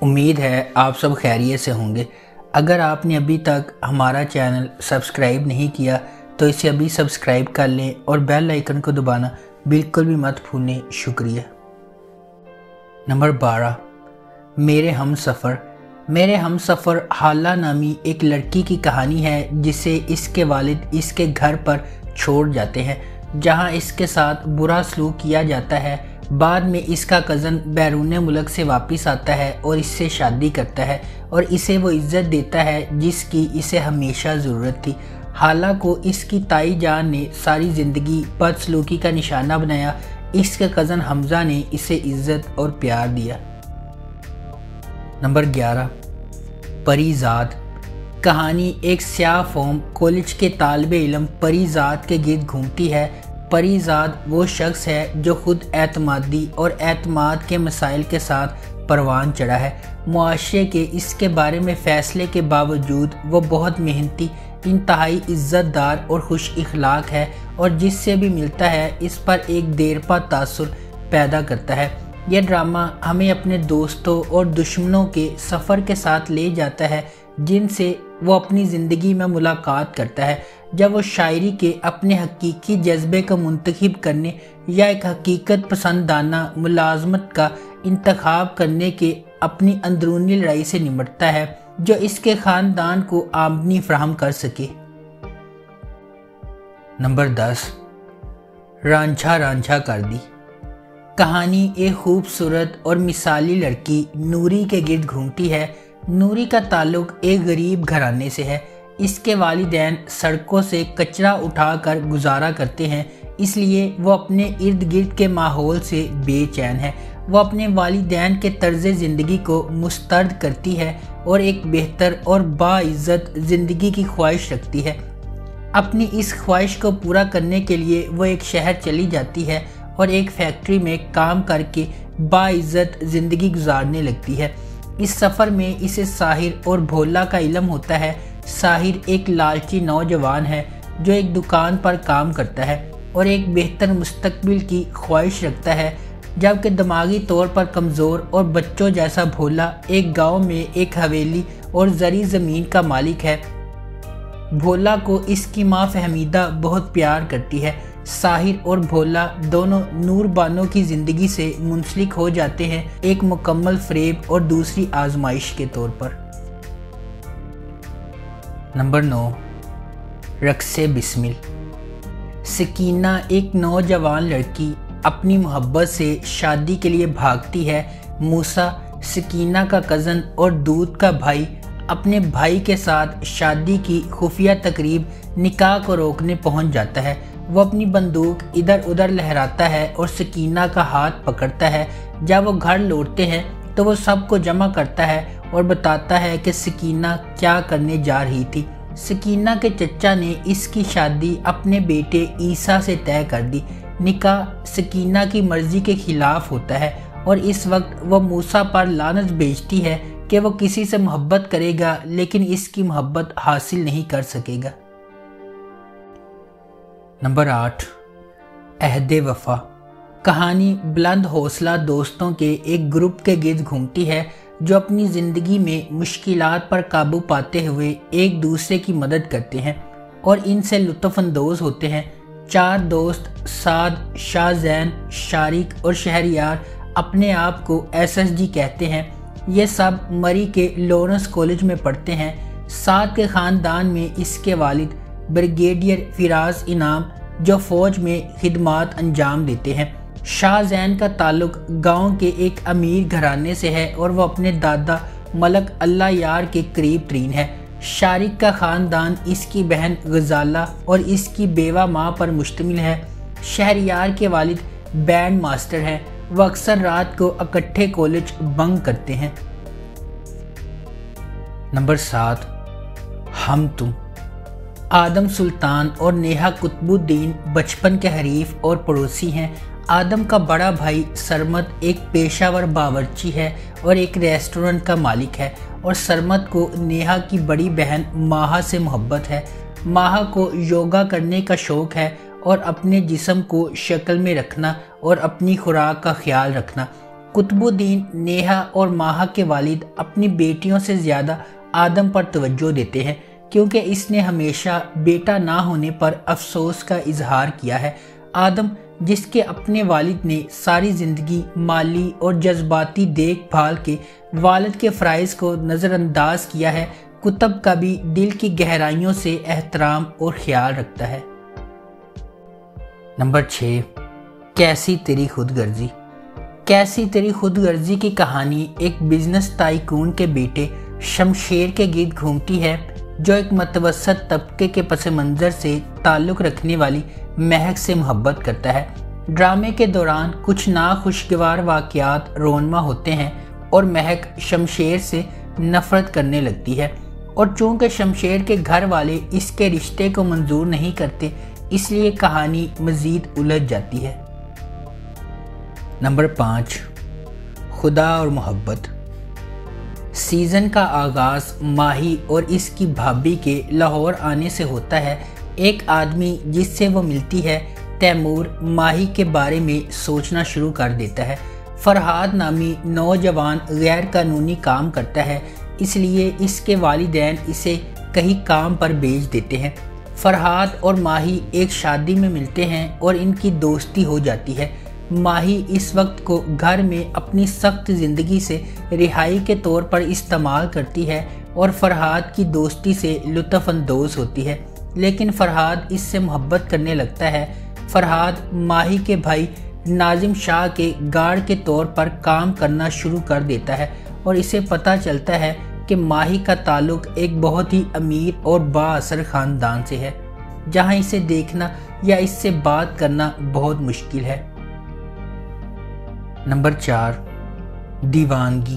امید ہے آپ سب خیریت سے ہوں گے۔ اگر آپ نے ابھی تک ہمارا چینل سبسکرائب نہیں کیا تو اسے ابھی سبسکرائب کر لیں اور بیل آئیکن کو دبانا بالکل بھی مت بھولیں۔ شکریہ۔ نمبر 12، میرے ہم سفر۔ میرے ہم سفر حالہ نامی ایک لڑکی کی کہانی ہے جسے اس کے والد اس کے گھر پر چھوڑ جاتے ہیں جہاں اس کے ساتھ برا سلوک کیا جاتا ہے۔ بعد میں اس کا کزن بیرون ملک سے واپس آتا ہے اور اس سے شادی کرتا ہے اور اسے وہ عزت دیتا ہے جس کی اسے ہمیشہ ضرورت تھی۔ حالہ کو اس کی تائی جان نے ساری زندگی بدسلوکی کا نشانہ بنایا، اس کے کزن حمزہ نے اسے عزت اور پیار دیا۔ نمبر 11، پری زاد۔ کہانی ایک سیاہ فام کالج کے طالب علم پری زاد کے گرد گھومتی ہے۔ پری زاد وہ شخص ہے جو خود اعتمادی اور اعتماد کے مسائل کے ساتھ پروان چڑھا ہے۔ معاشرے کے اس کے بارے میں فیصلے کے باوجود وہ بہت محنتی، انتہائی عزت دار اور خوش اخلاق ہے اور جس سے بھی ملتا ہے اس پر ایک دیرپا تاثر پیدا کرتا ہے۔ یہ ڈرامہ ہمیں اپنے دوستوں اور دشمنوں کے سفر کے ساتھ لے جاتا ہے جن سے وہ اپنی زندگی میں ملاقات کرتا ہے۔ جب وہ شاعری کے اپنے حقیقی جذبے کو منتخب کرنے یا ایک حقیقت پسندانہ ملازمت کا انتخاب کرنے کے اپنی اندرونی لڑائی سے نمٹتا ہے جو اس کے خاندان کو آمدنی فراہم کر سکے۔ نمبر 10، رانجھا رانجھا کر دی۔ کہانی ایک خوبصورت اور مثالی لڑکی نوری کے گرد گھومتی ہے۔ نوری کا تعلق ایک غریب گھرانے سے ہے۔ اس کے والدین سڑکوں سے کچرا اٹھا کر گزارا کرتے ہیں، اس لیے وہ اپنے ارد گرد کے ماحول سے بے چین ہے۔ وہ اپنے والدین کے طرز زندگی کو مسترد کرتی ہے اور ایک بہتر اور باعزت زندگی کی خواہش رکھتی ہے۔ اپنی اس خواہش کو پورا کرنے کے لیے وہ ایک شہر چلی جاتی ہے اور ایک فیکٹری میں کام کر کے باعزت زندگی گزارنے لگتی ہے۔ اس سفر میں اسے ساحر اور بھولا کا علم ہوتا ہے۔ ساحر ایک لالچی نوجوان ہے جو ایک دکان پر کام کرتا ہے اور ایک بہتر مستقبل کی خواہش رکھتا ہے، جبکہ دماغی طور پر کمزور اور بچوں جیسا بھولا ایک گاؤں میں ایک حویلی اور زرعی زمین کا مالک ہے۔ بھولا کو اس کی ماں فہمیدہ بہت پیار کرتی ہے۔ ساحر اور بھولا دونوں نور بانو کی زندگی سے منسلک ہو جاتے ہیں، ایک مکمل فریب اور دوسری آزمائش کے طور پر۔ نمبر 9، رقص بسمل۔ سکینہ ایک نوجوان لڑکی اپنی محبت سے شادی کے لیے بھاگتی ہے۔ موسیٰ، سکینہ کا کزن اور دودھ کا بھائی، اپنے بھائی کے ساتھ شادی کی خفیہ تقریب نکاح کو روکنے پہنچ جاتا ہے۔ وہ اپنی بندوق ادھر ادھر لہراتا ہے اور سکینہ کا ہاتھ پکڑتا ہے۔ جب وہ گھر لوٹتے ہیں تو وہ سب کو جمع کرتا ہے اور بتاتا ہے کہ سکینہ کیا کرنے جا رہی تھی۔ سکینہ کے چچا نے اس کی شادی اپنے بیٹے عیسیٰ سے طے کر دی۔ نکاح سکینہ کی مرضی کے خلاف ہوتا ہے اور اس وقت وہ موسیٰ پر لعنت بھیجتی ہے کہ وہ کسی سے محبت کرے گا لیکن اس کی محبت حاصل نہیں کر سکے گا۔ نمبر 8، عہد وفا۔ کہانی بلند حوصلہ دوستوں کے ایک گروپ کے گرد گھومتی ہے جو اپنی زندگی میں مشکلات پر قابو پاتے ہوئے ایک دوسرے کی مدد کرتے ہیں اور ان سے لطف اندوز ہوتے ہیں۔ 4 دوست سعد، شاہ زین، شارق اور شہریار اپنے آپ کو SSG کہتے ہیں۔ یہ سب مری کے لورنس کالج میں پڑھتے ہیں۔ سعد کے خاندان میں اس کے والد بریگیڈیئر فراز انعام جو فوج میں خدمات انجام دیتے ہیں۔ شاہ زین کا تعلق گاؤں کے ایک امیر گھرانے سے ہے اور وہ اپنے دادا ملک اللہ یار کے قریب ترین ہے۔ شارق کا خاندان اس کی بہن غزالہ اور اس کی بیوہ ماں پر مشتمل ہے۔ شہریار کے والد بینڈ ماسٹر ہیں، وہ اکثر رات کو اکٹھے کالج بنک کرتے ہیں۔ نمبر 7، ہم تم۔ آدم سلطان اور نیہا قطب الدین بچپن کے حریف اور پڑوسی ہیں۔ آدم کا بڑا بھائی سرمد ایک پیشہ ور باورچی ہے اور ایک ریسٹورنٹ کا مالک ہے اور سرمد کو نیہا کی بڑی بہن ماہا سے محبت ہے۔ ماہا کو یوگا کرنے کا شوق ہے اور اپنے جسم کو شکل میں رکھنا اور اپنی خوراک کا خیال رکھنا۔ قطب الدین نیہا اور ماہا کے والد اپنی بیٹیوں سے زیادہ آدم پر توجہ دیتے ہیں کیونکہ اس نے ہمیشہ بیٹا نہ ہونے پر افسوس کا اظہار کیا ہے۔ آدم، جس کے اپنے والد نے ساری زندگی مالی اور جذباتی دیکھ بھال کے والد کے فرائض کو نظر انداز کیا ہے، قطب کا بھی دل کی گہرائیوں سے احترام اور خیال رکھتا ہے۔ نمبر 6، کیسی تیری خود غرضی۔ کیسی تیری خود غرضی کی کہانی ایک بزنس تائکون کے بیٹے شمشیر کے گرد گھومتی ہے جو ایک متوسط طبقے کے پس منظر سے تعلق رکھنے والی مہک سے محبت کرتا ہے۔ ڈرامے کے دوران کچھ ناخوشگوار واقعات رونما ہوتے ہیں اور مہک شمشیر سے نفرت کرنے لگتی ہے، اور چونکہ شمشیر کے گھر والے اس کے رشتے کو منظور نہیں کرتے، اس لیے کہانی مزید الجھ جاتی ہے۔ نمبر 5، خدا اور محبت۔ سیزن کا آغاز ماہی اور اس کی بھابھی کے لاہور آنے سے ہوتا ہے۔ ایک آدمی جس سے وہ ملتی ہے، تیمور، ماہی کے بارے میں سوچنا شروع کر دیتا ہے۔ فرحاد نامی نوجوان غیر قانونی کام کرتا ہے، اس لیے اس کے والدین اسے کہیں کام پر بھیج دیتے ہیں۔ فرحاد اور ماہی ایک شادی میں ملتے ہیں اور ان کی دوستی ہو جاتی ہے۔ ماہی اس وقت کو گھر میں اپنی سخت زندگی سے رہائی کے طور پر استعمال کرتی ہے اور فرحاد کی دوستی سے لطف اندوز ہوتی ہے، لیکن فرحاد اس سے محبت کرنے لگتا ہے۔ فرحاد ماہی کے بھائی ناظم شاہ کے گارڈ کے طور پر کام کرنا شروع کر دیتا ہے اور اسے پتہ چلتا ہے کہ ماہی کا تعلق ایک بہت ہی امیر اور با اثر خاندان سے ہے، جہاں اسے دیکھنا یا اس سے بات کرنا بہت مشکل ہے۔ نمبر 4، دیوانگی۔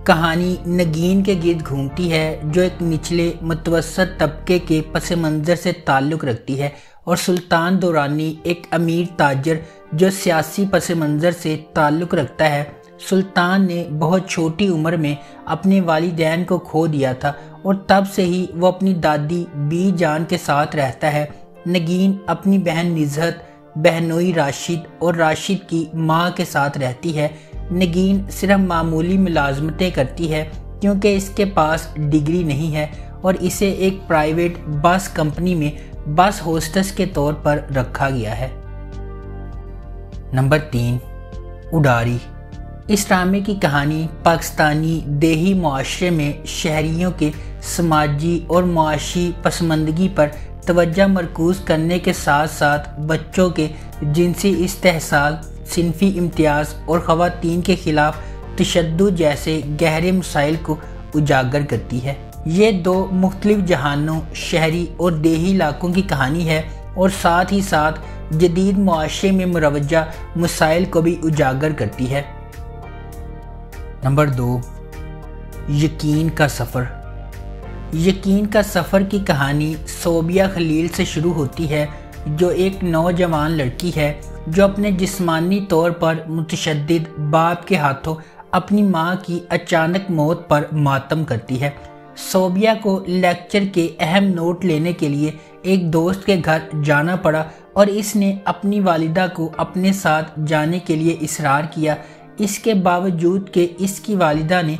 کہانی نگین کے گرد گھومتی ہے جو ایک نچلے متوسط طبقے کے پس منظر سے تعلق رکھتی ہے، اور سلطان دورانی ایک امیر تاجر جو سیاسی پس منظر سے تعلق رکھتا ہے۔ سلطان نے بہت چھوٹی عمر میں اپنے والدین کو کھو دیا تھا اور تب سے ہی وہ اپنی دادی بی جان کے ساتھ رہتا ہے۔ نگین اپنی بہن نزہت، بہنوئی راشد اور راشد کی ماں کے ساتھ رہتی ہے۔ نگین صرف معمولی ملازمتیں کرتی ہے کیونکہ اس کے پاس ڈگری نہیں ہے اور اسے ایک پرائیویٹ بس کمپنی میں بس ہوسٹس کے طور پر رکھا گیا ہے۔ نمبر 3، اڈاری۔ اس ڈرامے کی کہانی پاکستانی دیہی معاشرے میں شہریوں کے سماجی اور معاشی پسماندگی پر توجہ مرکوز کرنے کے ساتھ ساتھ بچوں کے جنسی استحصال، صنفی امتیاز اور خواتین کے خلاف تشدد جیسے گہرے مسائل کو اجاگر کرتی ہے۔ یہ دو مختلف جہانوں، شہری اور دیہی علاقوں کی کہانی ہے اور ساتھ ہی ساتھ جدید معاشرے میں مروجہ مسائل کو بھی اجاگر کرتی ہے۔ نمبر 2، یقین کا سفر۔ یقین کا سفر کی کہانی صوبیہ خلیل سے شروع ہوتی ہے جو ایک نوجوان لڑکی ہے جو اپنے جسمانی طور پر متشدد باپ کے ہاتھوں اپنی ماں کی اچانک موت پر ماتم کرتی ہے۔ صوبیہ کو لیکچر کے اہم نوٹ لینے کے لیے ایک دوست کے گھر جانا پڑا اور اس نے اپنی والدہ کو اپنے ساتھ جانے کے لیے اصرار کیا، اس کے باوجود کہ اس کی والدہ نے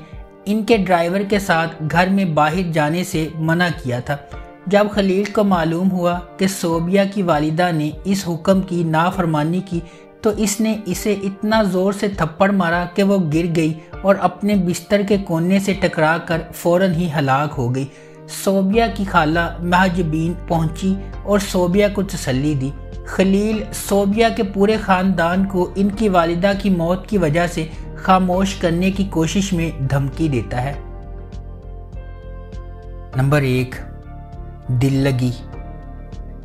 ان کے ڈرائیور کے ساتھ گھر میں باہر جانے سے منع کیا تھا۔ جب خلیل کو معلوم ہوا کہ صوبیہ کی والدہ نے اس حکم کی نافرمانی کی تو اس نے اسے اتنا زور سے تھپڑ مارا کہ وہ گر گئی اور اپنے بستر کے کونے سے ٹکرا کر فوراً ہی ہلاک ہو گئی۔ صوبیہ کی خالہ محجبین پہنچی اور صوبیہ کو تسلی دی۔ خلیل صوبیہ کے پورے خاندان کو ان کی والدہ کی موت کی وجہ سے خاموش کرنے کی کوشش میں دھمکی دیتا ہے۔ نمبر 1، دل لگی۔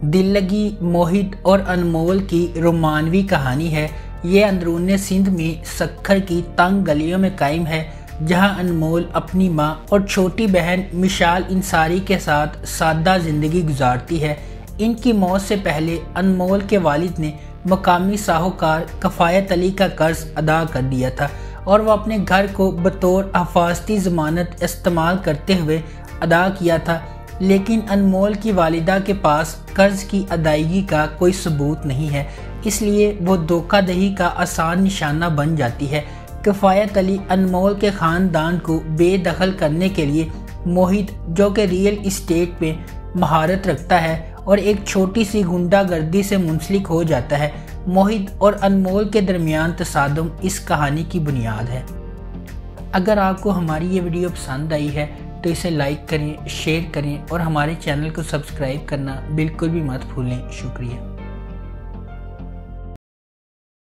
دل لگی موہت اور انمول کی رومانوی کہانی ہے۔ یہ اندرون سندھ میں سکھر کی تنگ گلیوں میں قائم ہے جہاں انمول اپنی ماں اور چھوٹی بہن مشال انصاری کے ساتھ سادہ زندگی گزارتی ہے۔ ان کی موت سے پہلے انمول کے والد نے مقامی ساہوکار کفایت علی کا قرض ادا کر دیا تھا اور وہ اپنے گھر کو بطور حفاظتی ضمانت استعمال کرتے ہوئے ادا کیا تھا، لیکن انمول کی والدہ کے پاس قرض کی ادائیگی کا کوئی ثبوت نہیں ہے، اس لیے وہ دھوکہ دہی کا آسان نشانہ بن جاتی ہے۔ کفایت علی انمول کے خاندان کو بے دخل کرنے کے لیے موہت، جو کہ ریئل اسٹیٹ میں مہارت رکھتا ہے اور ایک چھوٹی سی غنڈہ گردی سے منسلک ہو جاتا ہے، موہت اور انمول کے درمیان تصادم اس کہانی کی بنیاد ہے۔ اگر آپ کو ہماری یہ ویڈیو پسند آئی ہے تو اسے لائک کریں، شیئر کریں اور ہمارے چینل کو سبسکرائب کرنا بالکل بھی مت بھولیں۔ شکریہ۔